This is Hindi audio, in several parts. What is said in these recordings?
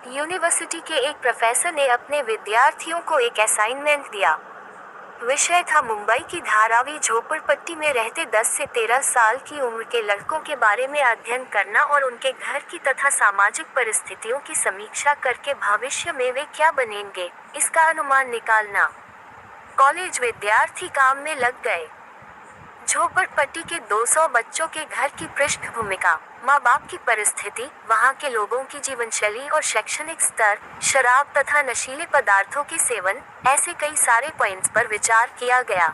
यूनिवर्सिटी के एक प्रोफेसर ने अपने विद्यार्थियों को एक असाइनमेंट दिया। विषय था मुंबई की धारावी झोपड़पट्टी में रहते 10 से 13 साल की उम्र के लड़कों के बारे में अध्ययन करना और उनके घर की तथा सामाजिक परिस्थितियों की समीक्षा करके भविष्य में वे क्या बनेंगे, इसका अनुमान निकालना। कॉलेज विद्यार्थी काम में लग गए। झोपड़पट्टी के 200 बच्चों के घर की पृष्ठभूमिका, माँ बाप की परिस्थिति, वहाँ के लोगों की जीवनशैली और शैक्षणिक स्तर, शराब तथा नशीले पदार्थों के सेवन, ऐसे कई सारे पॉइंट्स पर विचार किया गया।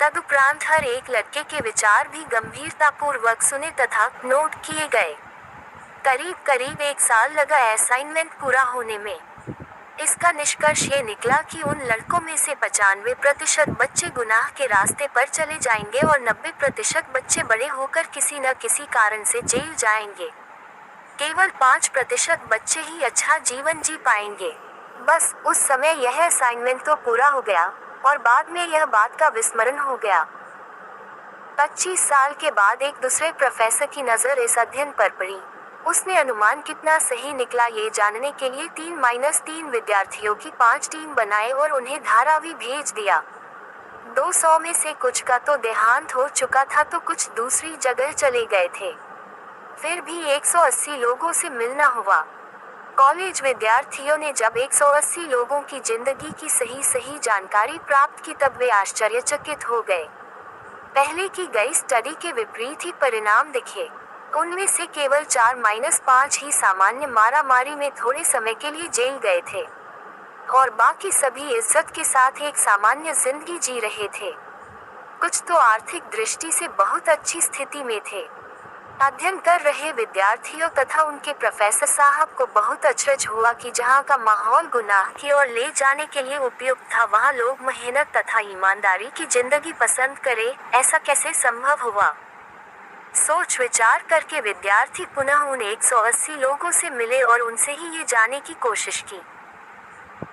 तदुपरांत हर एक लड़के के विचार भी गंभीरतापूर्वक सुने तथा नोट किए गए। करीब 1 साल लगा असाइनमेंट पूरा होने में। इसका निष्कर्ष ये निकला कि उन लड़कों में से 95% बच्चे गुनाह के रास्ते पर चले जाएंगे और 90% बच्चे बड़े होकर किसी न किसी कारण से जेल जाएंगे। केवल 5% बच्चे ही अच्छा जीवन जी पाएंगे। बस उस समय यह असाइनमेंट तो पूरा हो गया और बाद में यह बात का विस्मरण हो गया। 25 साल के बाद एक दूसरे प्रोफेसर की नज़र इस अध्ययन पर पड़ी। उसने अनुमान कितना सही निकला ये जानने के लिए 3-3 विद्यार्थियों की 5 टीम बनाए और उन्हें धारावी भेज दिया। 200 में से कुछ का तो देहांत हो चुका था तो कुछ दूसरी जगह चले गए थे। फिर भी 180 लोगों से मिलना हुआ। कॉलेज विद्यार्थियों ने जब 180 लोगों की जिंदगी की सही जानकारी प्राप्त की तब वे आश्चर्यचकित हो गए। पहले की गई स्टडी के विपरीत ही परिणाम दिखे। उनमें से केवल 4-5 ही सामान्य मारामारी में थोड़े समय के लिए जेल गए थे और बाकी सभी इज्जत के साथ एक सामान्य जिंदगी जी रहे थे। कुछ तो आर्थिक दृष्टि से बहुत अच्छी स्थिति में थे। अध्ययन कर रहे विद्यार्थियों तथा उनके प्रोफेसर साहब को बहुत अचरज हुआ कि जहाँ का माहौल गुनाह की ओर ले जाने के लिए उपयुक्त था वहाँ लोग मेहनत तथा ईमानदारी की जिंदगी पसंद करें। ऐसा कैसे संभव हुआ? सोच विचार करके विद्यार्थी पुनः उन 180 लोगों से मिले और उनसे ही ये जानने की कोशिश की।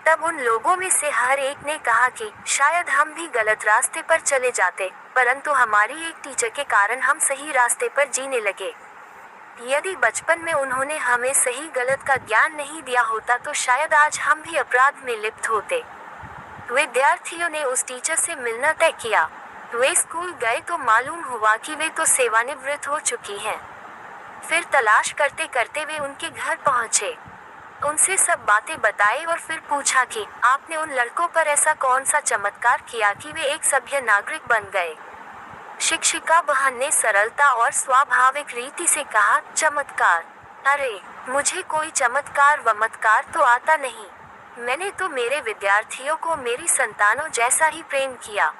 तब उन लोगों में से हर एक ने कहा कि शायद हम भी गलत रास्ते पर चले जाते, परंतु हमारी एक टीचर के कारण हम सही रास्ते पर जीने लगे। यदि बचपन में उन्होंने हमें सही गलत का ज्ञान नहीं दिया होता तो शायद आज हम भी अपराध में लिप्त होते। विद्यार्थियों ने उस टीचर से मिलना तय किया। वे स्कूल गए तो मालूम हुआ कि वे तो सेवानिवृत्त हो चुकी हैं। फिर तलाश करते करते वे उनके घर पहुंचे। उनसे सब बातें बताई और फिर पूछा कि आपने उन लड़कों पर ऐसा कौन सा चमत्कार किया कि वे एक सभ्य नागरिक बन गए। शिक्षिका बहन ने सरलता और स्वाभाविक रीति से कहा, चमत्कार? अरे, मुझे कोई चमत्कार वमत्कार तो आता नहीं। मैंने तो मेरे विद्यार्थियों को मेरी संतानों जैसा ही प्रेम किया।